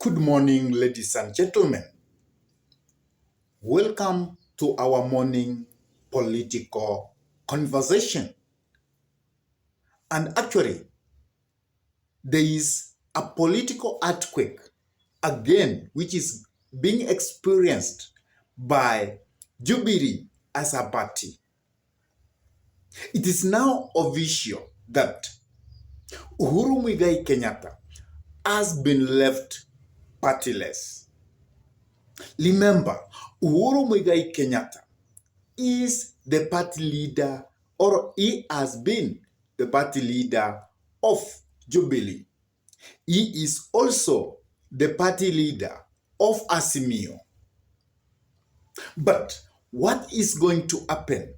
Good morning, ladies and gentlemen. Welcome to our morning political conversation. And actually, there is a political earthquake again, which is being experienced by Jubilee as a party. It is now official that Uhuru Muigai Kenyatta has been left partyless. Remember, Uhuru Muigai Kenyatta is the party leader, or he has been the party leader of Jubilee. He is also the party leader of Azimio. But what is going to happen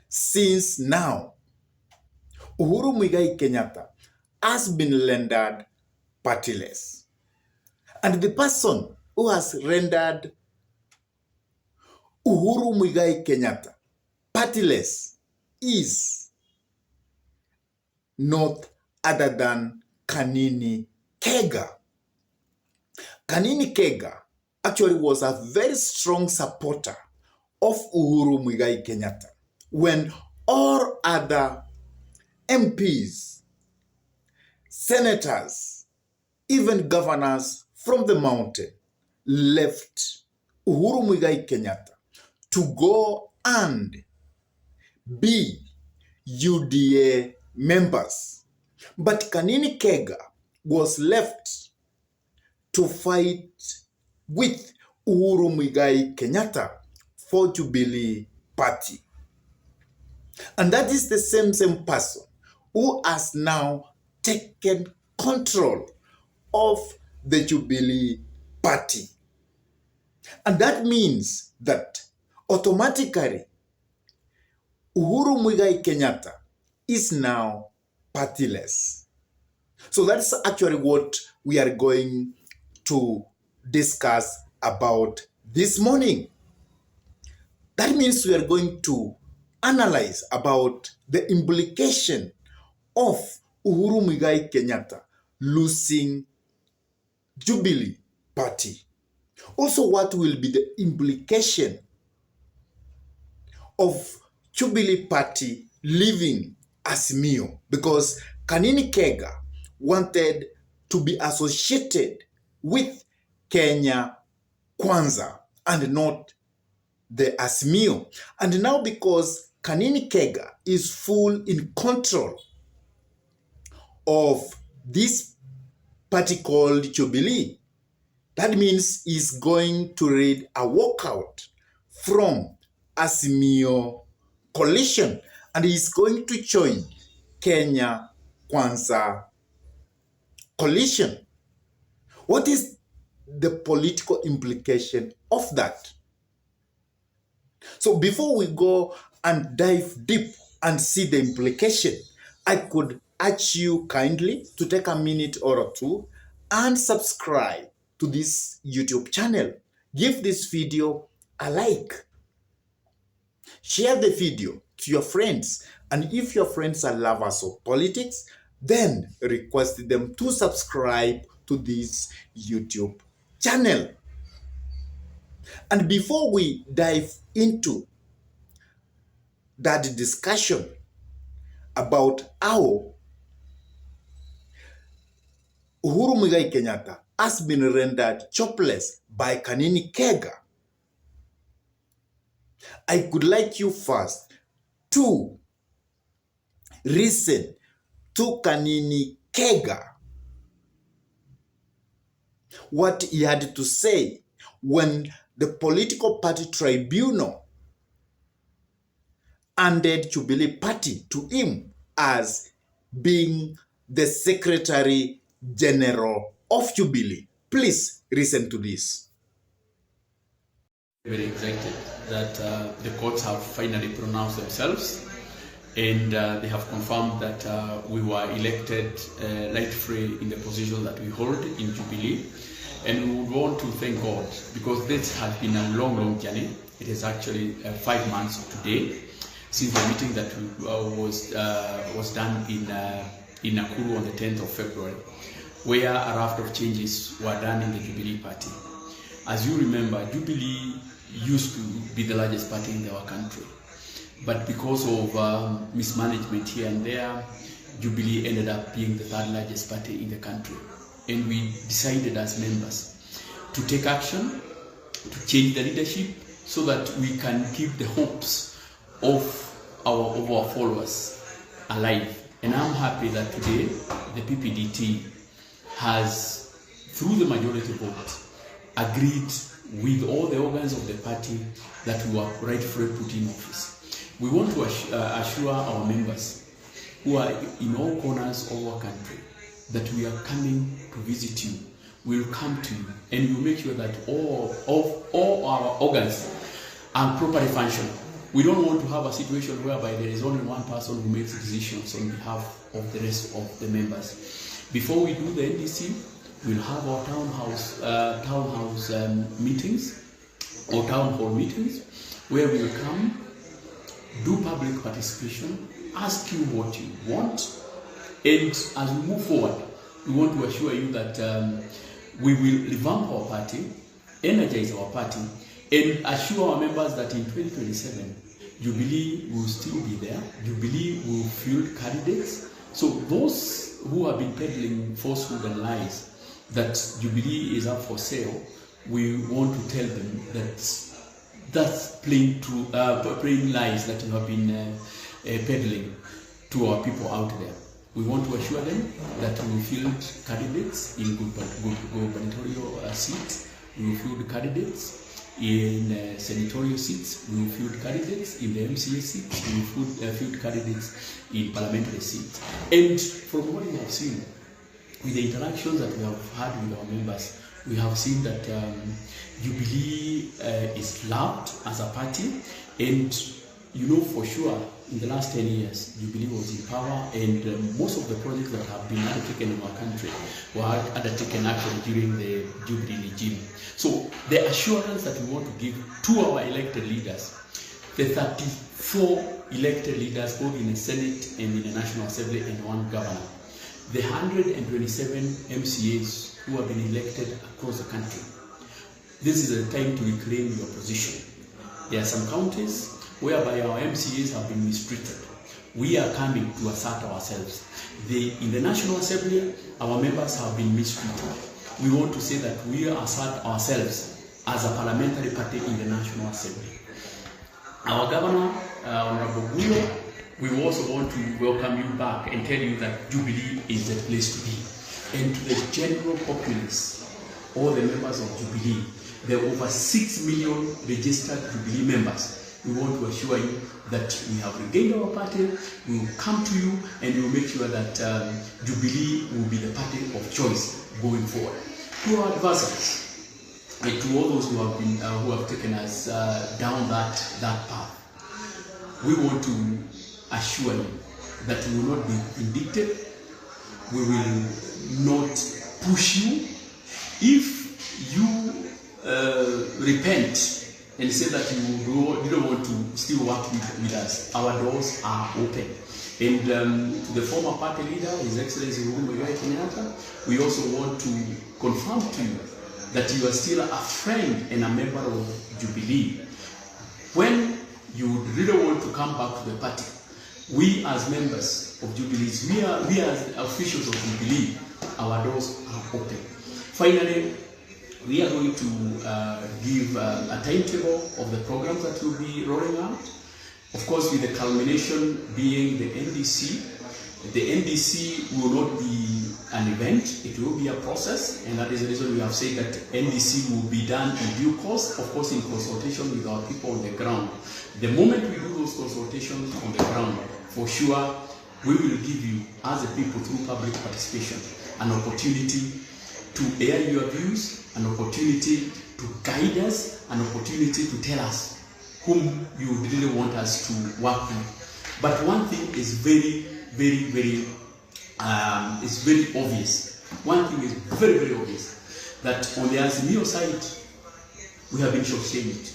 since now Uhuru Muigai Kenyatta has been rendered partyless? And the person who has rendered Uhuru Muigai Kenyatta partyless is not other than Kanini Chege. Kanini Chege actually was a very strong supporter of Uhuru Muigai Kenyatta when all other MPs, senators, even governors from the mountain left Uhuru Muigai Kenyatta to go and be UDA members. But Kanini Chege was left to fight with Uhuru Muigai Kenyatta for Jubilee Party. And that is the same person who has now taken control of the Jubilee Party. And that means that automatically Uhuru Muigai Kenyatta is now partyless. So that's actually what we are going to discuss about this morning. That means we are going to analyze about the implication of Uhuru Muigai Kenyatta losing Jubilee Party. Also, what will be the implication of Jubilee Party leaving Azimio? Because Kanini Chege wanted to be associated with Kenya Kwanza and not the Azimio. And now because Kanini Chege is full in control of this party called Jubilee, that means he's going to read a walkout from Azimio coalition and he's going to join Kenya Kwanza coalition. What is the political implication of that? So before we go and dive deep and see the implication, I could urge you kindly to take a minute or two and subscribe to this YouTube channel. Give this video a like. Share the video to your friends. And if your friends are lovers of politics, then request them to subscribe to this YouTube channel. And before we dive into that discussion about how Uhuru Muigai Kenyatta has been rendered jobless by Kanini Chege, I could like you first to listen to Kanini Chege, what he had to say when the political party tribunal handed Jubilee Party to him as being the Secretary General of Jubilee. Please listen to this. Very excited that the courts have finally pronounced themselves and they have confirmed that we were elected right-free in the position that we hold in Jubilee. And we would want to thank God because this has been a long journey. It is actually 5 months today since the meeting that was done in Nakuru on the 10th of February. where a raft of changes were done in the Jubilee party. As you remember, Jubilee used to be the largest party in our country. But because of mismanagement here and there, Jubilee ended up being the third largest party in the country. And we decided as members to take action, to change the leadership, so that we can keep the hopes of our followers alive. And I'm happy that today the PPDT has, through the majority vote, agreed with all the organs of the party that we were rightfully put in office. We want to assure our members who are in all corners of our country that we are coming to visit you. We'll come to you and we'll make sure that all our organs are properly functional. We don't want to have a situation whereby there is only one person who makes decisions on behalf of the rest of the members. Before we do the NDC, we'll have our town hall meetings, where we will come, do public participation, ask you what you want, and as we move forward, we want to assure you that we will revamp our party, energize our party, and assure our members that in 2027, Jubilee will still be there. Jubilee will field candidates. So those who have been peddling falsehood and lies that Jubilee is up for sale, we want to tell them that that's plain lies that you have been peddling to our people out there. We want to assure them that we will field candidates in gubernatorial seats, we will field candidates in senatorial seats, we will field candidates in the MCA seats, we will field candidates in parliamentary seats. And from what we have seen, with the interactions that we have had with our members, we have seen that Jubilee is loved as a party, and you know for sure in the last 10 years Jubilee was in power, and most of the projects that have been undertaken in our country were undertaken actually during the Jubilee regime. So the assurance that we want to give to our elected leaders, the 34 elected leaders both in the Senate and in the National Assembly and one governor, the 127 MCAs who have been elected across the country. This is a time to reclaim your position. There are some counties whereby our MCAs have been mistreated. We are coming to assert ourselves. In the National Assembly, our members have been mistreated. We want to say that we assert ourselves as a parliamentary party in the National Assembly. Our Governor, Honorable Uhuru, we also want to welcome you back and tell you that Jubilee is the place to be. And to the general populace, all the members of Jubilee, there are over 6 million registered Jubilee members. We want to assure you that we have regained our party, we will come to you, and we will make sure that Jubilee will be the party of choice going forward. To our adversaries, and to all those who have taken us down that path, we want to assure you that we will not be vindictive, we will not push you. If you repent and say that you don't want to still work with us, our doors are open. And to the former party leader, His Excellency Uhuru, we also want to confirm to you that you are still a friend and a member of Jubilee. When you really want to come back to the party, we as members of Jubilee, we as officials of Jubilee, our doors are open. Finally, we are going to give a timetable of the programs that will be rolling out. Of course, with the culmination being the NDC. The NDC will not be an event, it will be a process, and that is the reason we have said that NDC will be done in due course, of course in consultation with our people on the ground. The moment we do those consultations on the ground, for sure, we will give you, as a people through public participation, an opportunity to air your views, an opportunity to guide us, an opportunity to tell us whom you really want us to work with. But one thing is very obvious. One thing is very obvious, that on the Azimio side, we have been short-changed.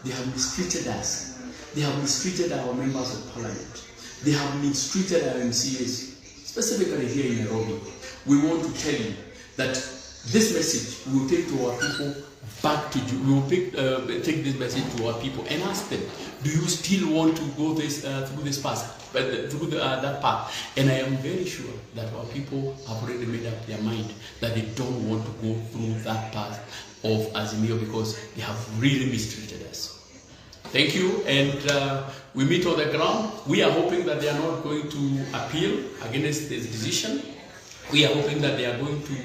They have mistreated us. They have mistreated our members of parliament. They have mistreated our MCAs, specifically here in Nairobi. We want to tell you that this message we will take to our people back to we will take this message to our people and ask them, do you still want to go this through this path, through that path? And I am very sure that our people have already made up their mind that they don't want to go through that path of Azimio because they have really mistreated us. Thank you, and we meet on the ground. We are hoping that they are not going to appeal against this decision. We are hoping that they are going to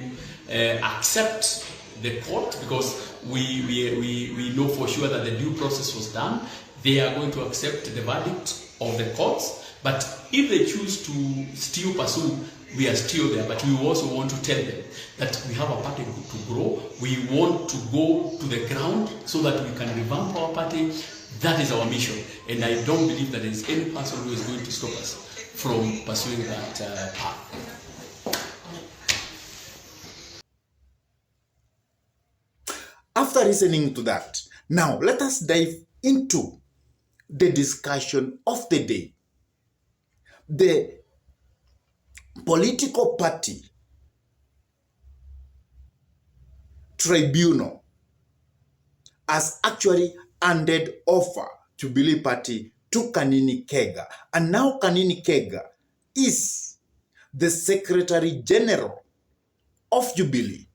accept the court, because we know for sure that the due process was done. They are going to accept the verdict of the courts. But if they choose to still pursue, we are still there. But we also want to tell them that we have a party to grow. We want to go to the ground so that we can revamp our party. That is our mission. And I don't believe that there is any person who is going to stop us from pursuing that path. After listening to that, now let us dive into the discussion of the day. The political party tribunal has actually handed over Jubilee Party to Kanini Kega. And now Kanini Kega is the Secretary General of Jubilee.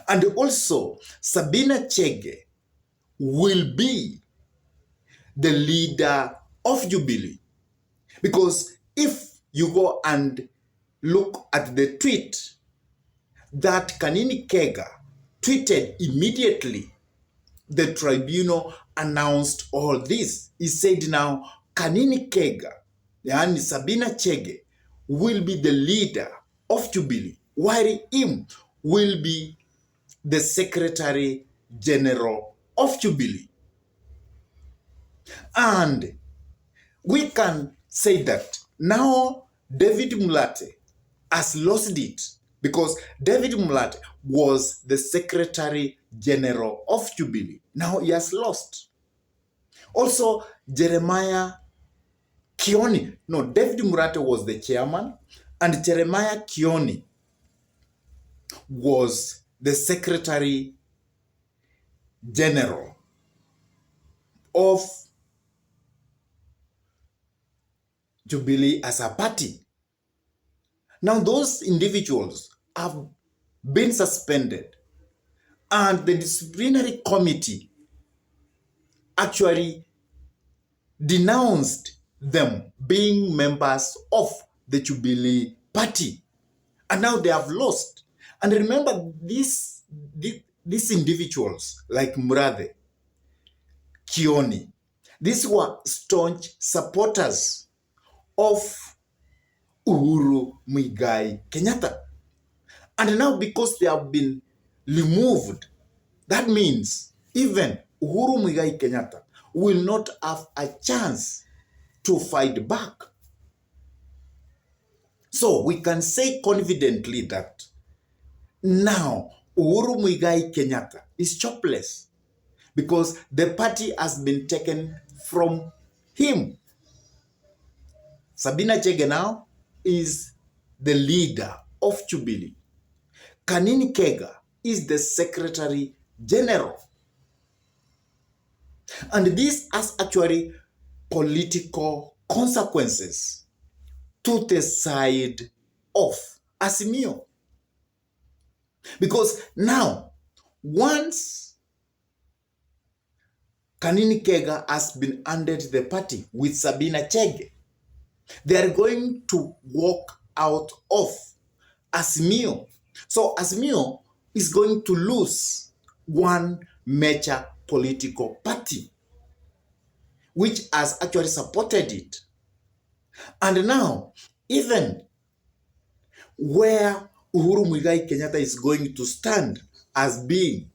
And also, Sabina Chege will be the leader of Jubilee. Because if you go and look at the tweet that Kanini Kega tweeted immediately, the tribunal announced all this. He said now, Kanini Kega, and Sabina Chege, will be the leader of Jubilee, while him will be the Secretary General of Jubilee. And we can say that now David Mulate has lost it, because David Mulate was the Secretary General of Jubilee. Now he has lost. Also, Jeremiah Kioni, no, David Mulate was the chairman, and Jeremiah Kioni was the Secretary General of Jubilee as a party. Now those individuals have been suspended, and the disciplinary committee actually denounced them being members of the Jubilee party. And now they have lost. And remember, these individuals like Murade, Kioni, these were staunch supporters of Uhuru Muigai Kenyatta. And now because they have been removed, that means even Uhuru Muigai Kenyatta will not have a chance to fight back. So we can say confidently that now Uhuru Muigai Kenyatta is jobless, because the party has been taken from him. Sabina Chege now is the leader of Jubilee. Kanini Kega is the Secretary General. And this has actually political consequences to the side of Azimio. Because now, once Kanini Kega has been handed the party with Sabina Chege, they are going to walk out of Azimio. So Azimio is going to lose one major political party, which has actually supported it. And now, even where Uhuru Muigai Kenyatta is going to stand as being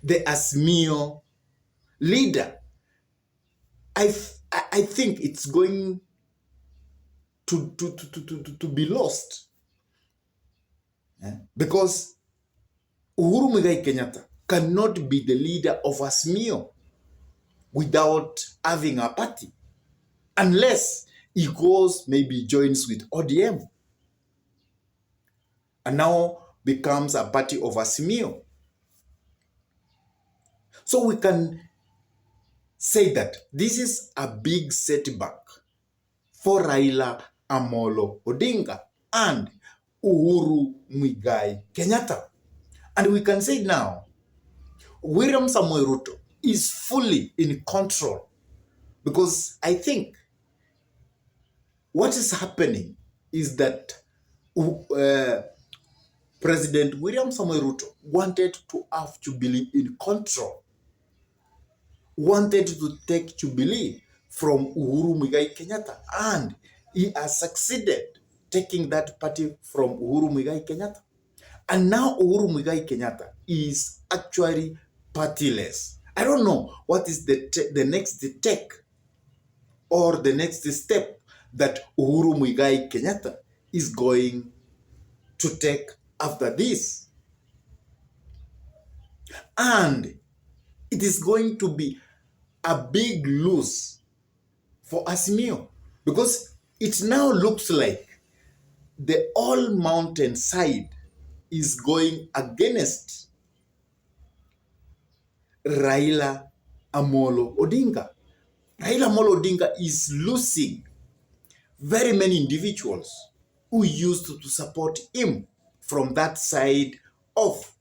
the Azimio leader, I think it's going to be lost. Because Uhuru Muigai Kenyatta cannot be the leader of Azimio without having a party, unless he goes, maybe joins with ODM. And now becomes a party of Azimio. So we can say that this is a big setback for Raila Amolo Odinga and Uhuru Muigai Kenyatta. And we can say now, William Samoei Ruto is fully in control, because I think what is happening is that President William Samoei Ruto wanted to have Jubilee in control, wanted to take Jubilee from Uhuru Muigai Kenyatta, and he has succeeded taking that party from Uhuru Muigai Kenyatta. And now Uhuru Muigai Kenyatta is actually partyless. I don't know what is the next take or the next step that Uhuru Muigai Kenyatta is going to take after this. And it is going to be a big lose for Azimio, because it now looks like the all mountain side is going against Raila Amolo Odinga. Raila Amolo Odinga is losing very many individuals who used to support him from that side of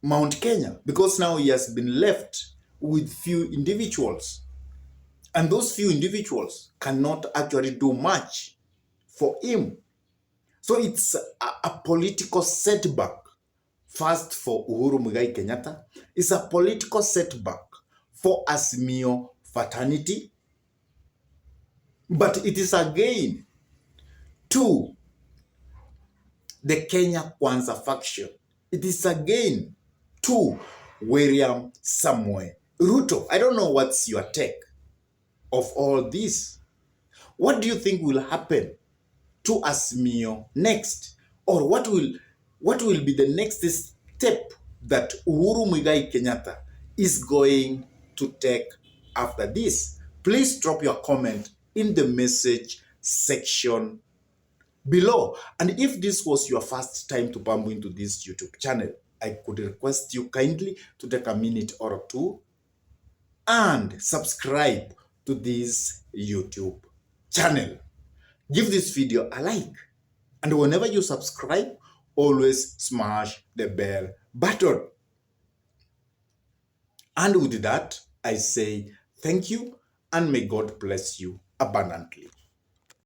Mount Kenya, because now he has been left with few individuals. And those few individuals cannot actually do much for him. So it's a political setback. First for Uhuru Muigai Kenyatta, it's a political setback for Azimio fraternity, but it is again to the Kenya Kwanza faction. It is again to William Samoei Ruto. I don't know what's your take of all this. What do you think will happen to Azimio next? Or what will be the next step that Uhuru Muigai Kenyatta is going to take after this? Please drop your comment in the message section below. And if this was your first time to bump into this YouTube channel, I could request you kindly to take a minute or two and subscribe to this YouTube channel. Give this video a like. And whenever you subscribe, always smash the bell button. And with that, I say thank you and may God bless you abundantly.